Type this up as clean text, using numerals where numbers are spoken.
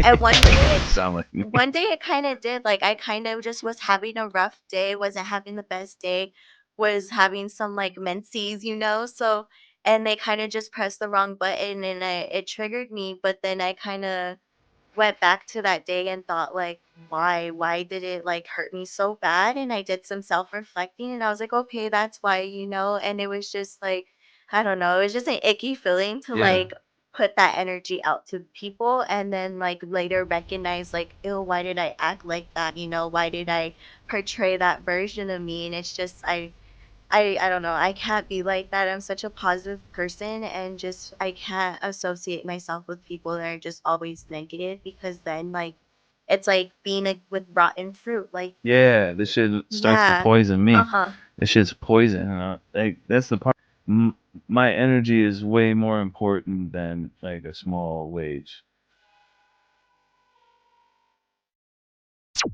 And Sound like me. one day it kinda did, like, I kind of just was having a rough day, wasn't having the best day, was having some, like, menses, so and they kinda just pressed the wrong button and it triggered me, but then I kinda went back to that day and thought like, "Why? Why did it, like, hurt me so bad?" And I did some self-reflecting and I was like, "Okay, that's why," and it was just like, I don't know, it was just an icky feeling to, Yeah. like, put that energy out to people and then, like, later recognize, like, "Ew, why did I act like that?" Why did I portray that version of me? And it's just I don't know, I can't be like that. I'm such a positive person and just I can't associate myself with people that are just always negative because then like it's like being with rotten fruit. Like, Yeah, this shit starts to yeah. poison me. Uh-huh. This shit's poison. Like that's the part. My energy is way more important than like a small wage.